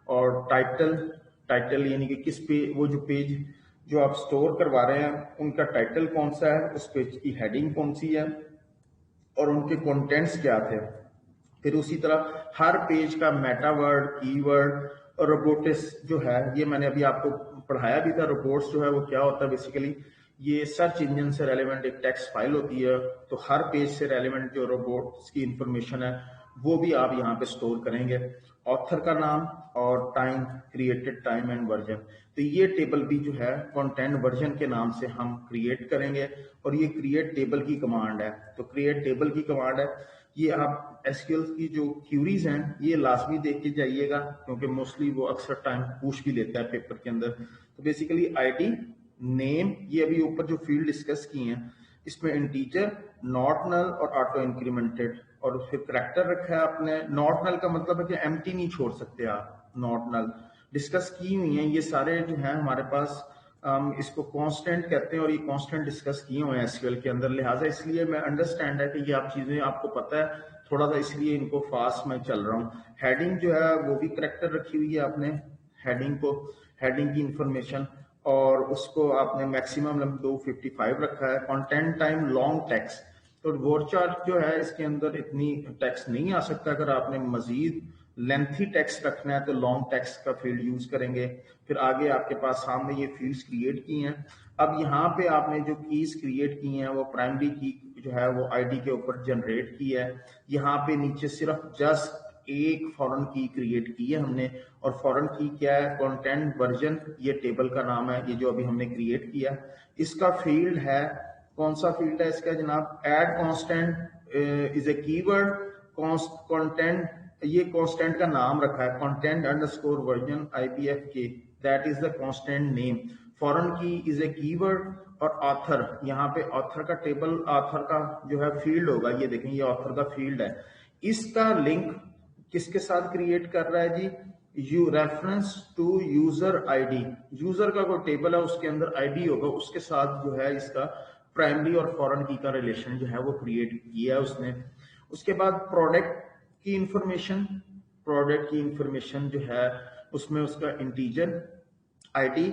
और टाइटल यानी कि किस पे वो जो पेज जो आप स्टोर करवा रहे हैं उनका टाइटल कौन सा है, उस पेज की हेडिंग कौन सी है, और उनके कंटेंट्स क्या थे। फिर उसी तरह हर पेज का मेटा वर्ड, कीवर्ड और रोबोटिक्स जो है, ये मैंने अभी आपको पढ़ाया भी था। रोबोट्स जो है वो क्या होता है, बेसिकली ये सर्च इंजन से रेलेवेंट एक टेक्स्ट फाइल होती है, तो हर पेज से रेलेवेंट जो रोबोट्स की इंफॉर्मेशन है वो भी आप यहाँ पे स्टोर करेंगे। ऑथर का नाम और time, created time and version, तो ये टेबल भी जो है कंटेंट वर्जन के नाम से हम क्रिएट करेंगे, और ये क्रिएट टेबल की कमांड है। तो क्रिएट टेबल की कमांड है, ये आप एसक्यूएल की जो क्यूरीज हैं ये लाजमी देख के जाइएगा, क्योंकि मोस्टली वो अक्सर टाइम पूछ भी लेता है पेपर के अंदर। तो बेसिकली आईडी, नेम, ये अभी ऊपर जो फील्ड डिस्कस की हैं इसमें इंटीजर, नॉट नल और ऑटो इंक्रीमेंटेड, और फिर करेक्टर रखा है आपने। नॉट नल का मतलब है कि एम्प्टी नहीं छोड़ सकते आप, नॉट नल डिस्कस की हुई हैं ये सारे जो हैं हमारे पास। इसको कांस्टेंट कहते हैं, और ये कांस्टेंट डिस्कस किए हुए हैं एसक्यूएल के अंदर, लिहाजा इसलिए मैं अंडरस्टैंड है कि ये आप चीजें आपको पता है थोड़ा सा, इसलिए इनको फास्ट में चल रहा हूँ। हेडिंग जो है वो भी करेक्टर रखी हुई है आपने, हेडिंग की इंफॉर्मेशन, और उसको आपने मैक्सिमम 255 रखा है। कंटेंट टाइम लॉन्ग टेक्स्ट, तो वर्डचार्ट जो है इसके अंदर इतनी टेक्स्ट नहीं आ सकता, अगर आपने मजीद लेंथी टेक्स्ट रखना है तो लॉन्ग टेक्स्ट का फील्ड यूज करेंगे। फिर आगे आपके पास सामने ये फील्ड्स क्रिएट की हैं। अब यहाँ पे आपने जो कीज क्रिएट की हैं वो प्राइमरी की जो है वो आईडी के ऊपर जनरेट की है। यहाँ पे नीचे सिर्फ जस्ट एक फॉरेन की क्रिएट की है हमने, और फॉरेन की क्या है, कंटेंट वर्जन, ये टेबल का नाम है, ये जो अभी हमने क्रिएट किया। इसका फील्ड है, कौन सा फील्ड है इसका जनाब, add constant is a keyword, content, ये कांस्टेंट का नाम रखा है, कंटेंट अंडरस्कोर वर्जन IPF के, that is the constant name. Foreign की इज ए कीवर्ड, और ऑथर, यहाँ पे ऑथर का टेबल, ऑथर का जो है फील्ड होगा, ये देखें ये ऑथर का फील्ड है। इसका लिंक किसके साथ क्रिएट कर रहा है जी, you reference to user ID, user का कोई टेबल है उसके अंदर आईडी होगा, उसके साथ जो है इसका प्राइमरी और फॉरेन की का रिलेशन जो है वो क्रिएट किया है उसने। उसके बाद प्रोडक्ट की इंफॉर्मेशन, प्रोडक्ट की इंफॉर्मेशन जो है उसमें उसका इंटीजर आईडी,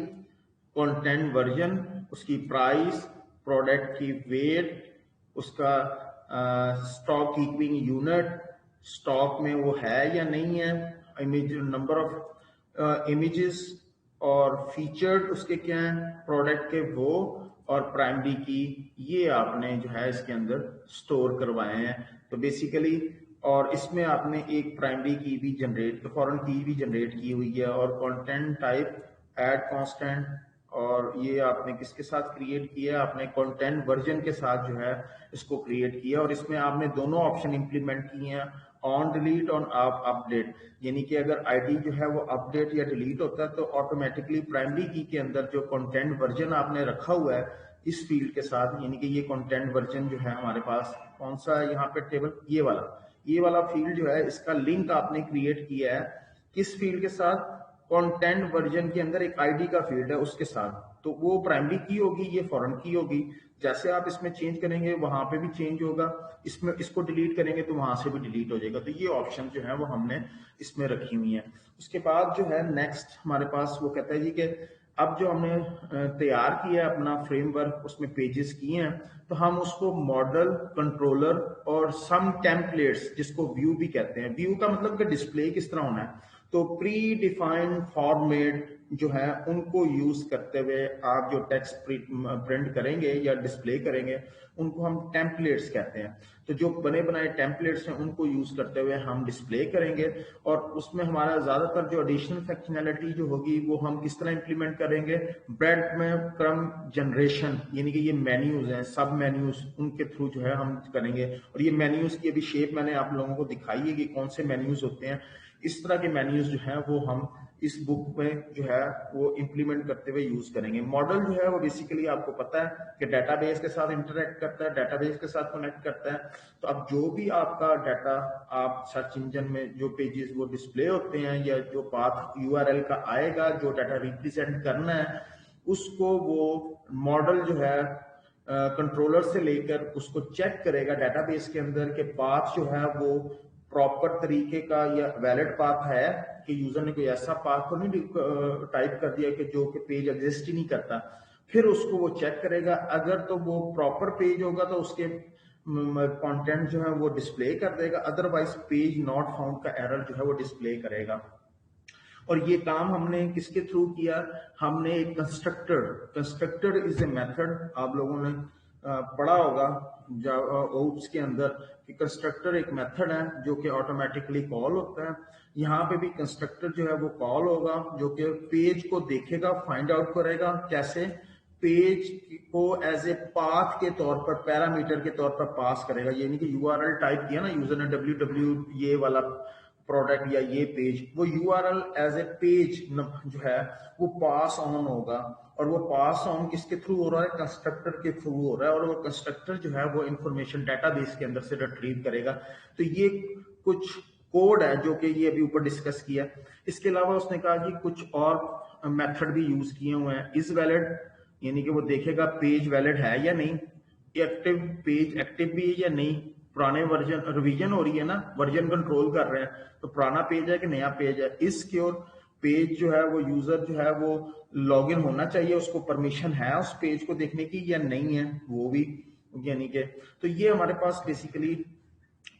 कंटेंट वर्जन, उसकी प्राइस, प्रोडक्ट की वेट, उसका स्टॉक कीपिंग यूनिट, स्टॉक में वो है या नहीं है, इमेज, नंबर ऑफ इमेजेस, और फीचर्ड उसके क्या हैं प्रोडक्ट के वो, और प्राइमरी की ये आपने जो है इसके अंदर स्टोर करवाए हैं। तो बेसिकली, और इसमें आपने एक प्राइमरी की भी जनरेट, फॉरेन की भी जनरेट की हुई है, और कंटेंट टाइप ऐड कांस्टेंट, और ये आपने किसके साथ क्रिएट किया, आपने कंटेंट वर्जन के साथ जो है इसको क्रिएट किया, और इसमें आपने दोनों ऑप्शन इंप्लीमेंट किए हैं, ऑन डिलीट और आप अपडेट, यानी कि अगर आईडी जो है वो अपडेट या डिलीट होता है तो ऑटोमेटिकली प्राइमरी की के अंदर जो कंटेंट वर्जन आपने रखा हुआ है इस फील्ड के साथ, यानी कि ये कंटेंट वर्जन जो है हमारे पास कौन सा है यहाँ पे टेबल, ये वाला फील्ड जो है, इसका लिंक आपने क्रिएट किया है किस फील्ड के साथ, कंटेंट वर्जन के अंदर एक आईडी का फील्ड है उसके साथ, तो वो प्राइमरी की होगी, ये फॉरेन की होगी। जैसे आप इसमें चेंज करेंगे वहां पे भी चेंज होगा, इसमें इसको डिलीट करेंगे तो वहां से भी डिलीट हो जाएगा। तो ये ऑप्शन जो है वो हमने इसमें रखी हुई है। उसके बाद जो है नेक्स्ट हमारे पास वो कहता है जी कि अब जो हमने तैयार किया है अपना फ्रेमवर्क, उसमें पेजेस किए हैं, तो हम उसको मॉडल, कंट्रोलर और सम टेम्पलेट्स, जिसको व्यू भी कहते हैं, व्यू का मतलब कि डिस्प्ले किस तरह होना है, तो प्री डिफाइंड फॉर्मेट जो है उनको यूज करते हुए आप जो टेक्स्ट प्रिंट करेंगे या डिस्प्ले करेंगे उनको हम टेम्पलेट्स कहते हैं। तो जो बने बनाए टेम्पलेट्स हैं उनको यूज करते हुए हम डिस्प्ले करेंगे, और उसमें हमारा ज्यादातर जो एडिशनल फंक्शनैलिटी जो होगी वो हम किस तरह इंप्लीमेंट करेंगे, ब्रेड में क्रम जनरेशन, यानी कि ये मेन्यूज हैं, सब मेन्यूज, उनके थ्रू जो है हम करेंगे। और ये मेन्यूज की अभी शेप मैंने आप लोगों को दिखाई है कि कौन से मेन्यूज होते हैं। इस तरह के मेन्यूज जो है वो हम इस बुक में जो है वो इंप्लीमेंट करते हुए यूज करेंगे। मॉडल जो है वो बेसिकली आपको पता है कि डेटाबेस के साथ इंटरेक्ट करता है, डेटाबेस के साथ कनेक्ट करता है। तो अब जो भी आपका डाटा आप सर्च इंजन में जो पेजेस वो डिस्प्ले होते हैं या जो पाथ URL का आएगा जो डाटा रिप्रेजेंट करना है, उसको वो मॉडल जो है कंट्रोलर से लेकर उसको चेक करेगा डेटाबेस के अंदर के पाथ जो है वो प्रॉपर तरीके का या वैलिड पाथ है कि यूजर ने कोई ऐसा पाथ तो नहीं टाइप कर दिया कि जो कि पेज एग्जिस्ट ही नहीं करता। फिर उसको वो चेक करेगा, अगर तो वो प्रॉपर पेज होगा तो उसके कंटेंट जो है वो डिस्प्ले कर देगा, अदरवाइज पेज नॉट फाउंड का एरर जो है वो डिस्प्ले करेगा। और ये काम हमने किसके थ्रू किया, हमने एक कंस्ट्रक्टर इज ए मेथड, आप लोगों ने पढ़ा होगा ओप्स के अंदर कि कंस्ट्रक्टर एक मेथड है जो कि ऑटोमेटिकली कॉल होता है। यहाँ पे भी कंस्ट्रक्टर जो है वो कॉल होगा जो कि पेज को देखेगा, फाइंड आउट करेगा, कैसे पेज को एज ए पाथ के तौर पर, पैरामीटर के तौर पर पास करेगा, यानी कि URL टाइप किया ना यूजर ने www ये वाला प्रोडक्ट या ये पेज, वो URL एज ए पेज जो है वो पास ऑन होगा, और वो पास ऑन किसके थ्रू हो रहा है, कंस्ट्रक्टर के थ्रू हो रहा है, और वो कंस्ट्रक्टर जो है वो इंफॉर्मेशन डेटाबेस के अंदर से रिट्रीव करेगा। तो ये कुछ कोड है जो कि ये अभी ऊपर डिस्कस किया। इसके अलावा उसने कहा कि कुछ और मेथड भी यूज किए हुए हैं, इज वैलिड, यानी कि वो देखेगा पेज वैलिड है या नहीं, एक्टिव, पेज एक्टिव भी है या नहीं, पुराने वर्जन, रिवीजन हो रही है ना, वर्जन कंट्रोल कर रहे हैं, तो पुराना पेज है कि नया पेज है, इस क्योर पेज जो है वो यूजर जो है वो लॉग इन होना चाहिए, उसको परमिशन है उस पेज को देखने की या नहीं है, वो भी, यानी कि तो ये हमारे पास बेसिकली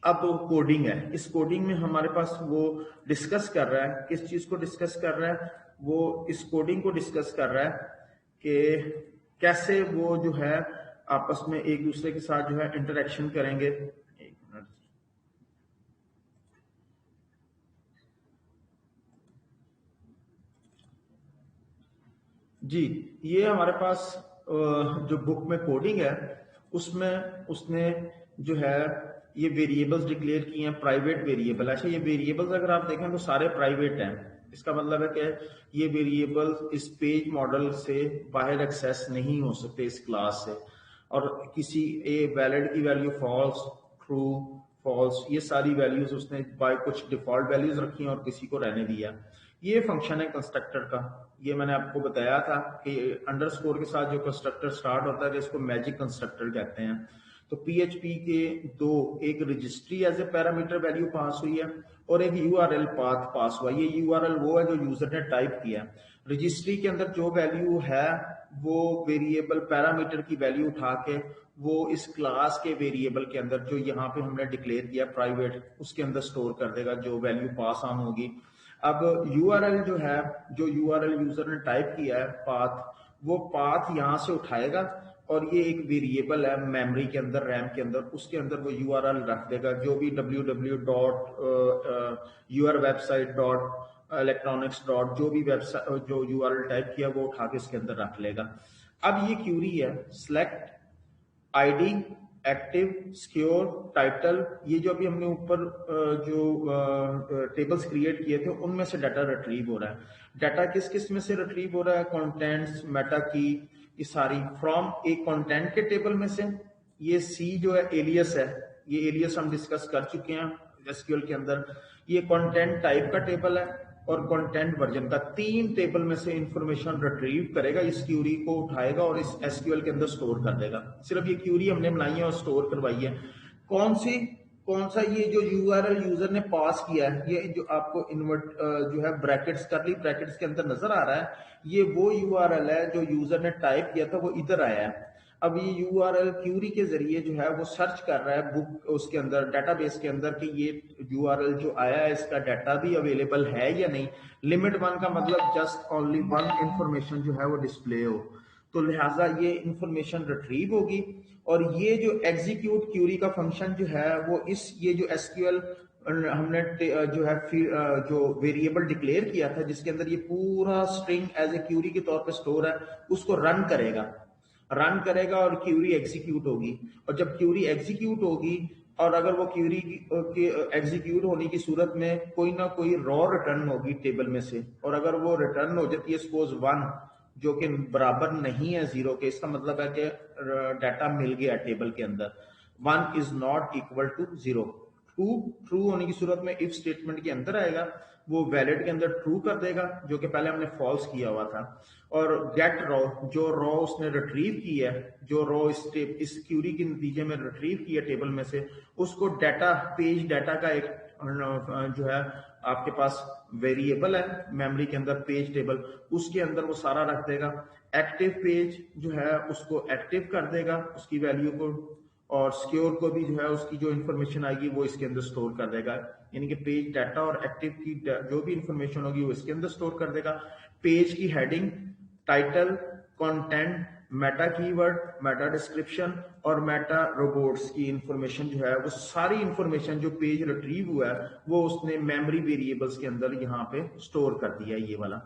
अब कोडिंग है। इस कोडिंग में हमारे पास वो डिस्कस कर रहा है, किस चीज को डिस्कस कर रहा है, वो इस कोडिंग को डिस्कस कर रहा है कि कैसे वो जो है आपस में एक दूसरे के साथ जो है इंटरेक्शन करेंगे। एक मिनट जी, ये हमारे पास जो बुक में कोडिंग है उसमें उसने जो है ये वेरिएबल्स डिक्लेयर किए हैं, प्राइवेट वेरिएबल। अच्छा, ये वेरिएबल्स अगर आप देखें तो सारे प्राइवेट हैं। इसका मतलब है कि ये वेरिएबल्स इस पेज मॉडल से बाहर एक्सेस नहीं हो सकते इस क्लास से, और किसी ए वैलिड की वैल्यू फॉल्स, ट्रू, फॉल्स, ये सारी वैल्यूज उसने बाय कुछ डिफॉल्ट वैल्यूज रखी हैं और किसी को रहने दिया। ये फंक्शन है कंस्ट्रक्टर का। ये मैंने आपको बताया था कि अंडरस्कोर के साथ जो कंस्ट्रक्टर स्टार्ट होता है इसको मैजिक कंस्ट्रक्टर कहते हैं। तो पीएचपी के दो, एक registry as a parameter value pass हुई है और एक यूआरएल पाथ पास हुआ। ये यूआरएल वो है जो यूजर ने टाइप किया। रजिस्ट्री के अंदर जो वैल्यू है वो वेरिएबल पैरामीटर की वैल्यू उठा के वो इस क्लास के वेरिएबल के अंदर जो यहाँ पे हमने डिक्लेयर किया प्राइवेट, उसके अंदर स्टोर कर देगा जो वैल्यू पास ऑन होगी। अब यूआरएल जो है, जो यूआरएल यूजर ने टाइप किया है पाथ, वो पाथ यहां से उठाएगा और ये एक वेरिएबल है मेमोरी के अंदर, रैम के अंदर, उसके अंदर वो यूआरएल रख देगा। जो भी www.yourwebsite.electronics. जो भी वेबसाइट जो यूआरएल टाइप किया वो उठा के इसके अंदर रख लेगा। अब ये क्यूरी है select ID, active, secure, title, ये जो अभी हमने ऊपर जो टेबल्स क्रिएट किए थे उनमें से डाटा रिट्रीव हो रहा है। डाटा किस किस में से रिट्रीव हो रहा है? कंटेंट्स, मेटा की, ये सारी फ्रॉम एक कंटेंट के टेबल में से। ये सी जो है एलियस है, ये एलियस हम डिस्कस कर चुके हैं एसक्यूएल के अंदर। ये कंटेंट टाइप का टेबल है और कंटेंट वर्जन का, तीन टेबल में से इंफॉर्मेशन रिट्रीव करेगा, इस क्यूरी को उठाएगा और इस एसक्यूएल के अंदर स्टोर कर देगा। सिर्फ ये क्यूरी हमने बनाई है और स्टोर करवाई है। कौन सा ये जो यूआरएल यूजर ने पास किया है, ये जो आपको इन्वर्ट जो है ब्रैकेट्स, करली ब्रैकेट्स के अंदर नजर आ रहा है, ये वो यूआरएल है जो यूजर ने टाइप किया था, वो इधर आया है। अब ये यूआरएल क्यूरी के जरिए जो है वो सर्च कर रहा है बुक उसके अंदर, डेटाबेस के अंदर, कि ये यूआरएल जो आया है इसका डाटा भी अवेलेबल है या नहीं। लिमिट वन का मतलब जस्ट ओनली वन इंफॉर्मेशन जो है वो डिस्प्ले हो, तो लिहाजा ये इंफॉर्मेशन रिट्रीव होगी। और ये जो एग्जीक्यूट क्यूरी का फंक्शन जो है वो ये जो एसक्यूएल हमने जो है जो वेरिएबल डिक्लेयर किया था जिसके अंदर ये पूरा स्ट्रिंग एज ए क्यूरी के तौर पे स्टोर है, उसको रन करेगा और क्यूरी एग्जीक्यूट होगी। और जब क्यूरी एग्जीक्यूट होगी और अगर वो क्यूरी के एग्जीक्यूट होने की सूरत में कोई ना कोई रॉ रिटर्न होगी टेबल में से, और अगर वो रिटर्न हो जाती है सपोज 1, जो कि बराबर नहीं है 0 के, इसका मतलब है कि डाटा मिल गया टेबल के अंदर। 1 is not equal to 0। True होने की सूरत में इफ स्टेटमेंट के अंदर आएगा, वो वैलिड के अंदर ट्रू कर देगा जो कि पहले हमने फॉल्स किया हुआ था। और गेट रॉ, जो रॉ उसने रिट्रीव की है, जो रॉ इस क्यूरी के नतीजे में रिट्रीव किया टेबल में से, उसको डाटा, पेज डाटा का एक जो है आपके पास वेरिएबल है मेमोरी के अंदर, पेज टेबल, उसके अंदर वो सारा रख देगा। एक्टिव पेज जो है उसको एक्टिव कर देगा उसकी वैल्यू को, और सिक्योर को भी जो है उसकी जो इन्फॉर्मेशन आएगी वो इसके अंदर स्टोर कर देगा। यानी कि पेज डाटा और एक्टिव की जो भी इंफॉर्मेशन होगी वो इसके अंदर स्टोर कर देगा। पेज की heading, title, content, Meta keyword, Meta description और मेटा रोबोट्स की इंफॉर्मेशन जो है वो सारी इंफॉर्मेशन जो पेज रिट्रीव हुआ है वो उसने मेमोरी वेरिएबल्स के अंदर यहाँ पे स्टोर कर दिया है, ये वाला।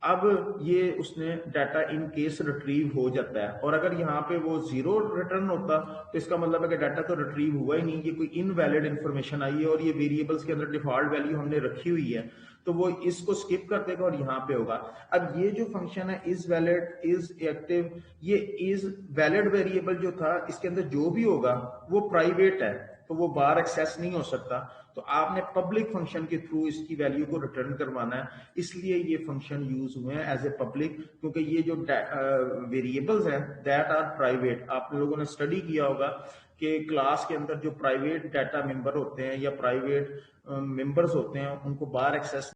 अब ये उसने डाटा इन केस रिट्रीव हो जाता है, और अगर यहाँ पे वो 0 रिटर्न होता तो इसका मतलब है कि डाटा तो रिट्रीव हुआ ही नहीं, ये कोई इनवैलिड इंफॉर्मेशन आई है और ये वेरिएबल्स के अंदर डिफॉल्ट वैल्यू हमने रखी हुई है, तो वो इसको स्किप कर देगा और यहाँ पे होगा। अब ये जो फंक्शन है इज वैलिड, इज एक्टिव, ये इज वैलिड वेरिएबल जो था इसके अंदर जो भी होगा वो प्राइवेट है, तो वो बाहर एक्सेस नहीं हो सकता। तो आपने पब्लिक फंक्शन के थ्रू इसकी वैल्यू को रिटर्न करवाना है, इसलिए ये फंक्शन यूज हुए हैं एज ए पब्लिक, क्योंकि ये जो वेरिएबल्स हैं दैट आर प्राइवेट। आप लोगों ने स्टडी किया होगा कि क्लास के अंदर जो प्राइवेट डाटा मेंबर होते हैं या प्राइवेट मेंबर्स होते हैं उनको बाहर एक्सेस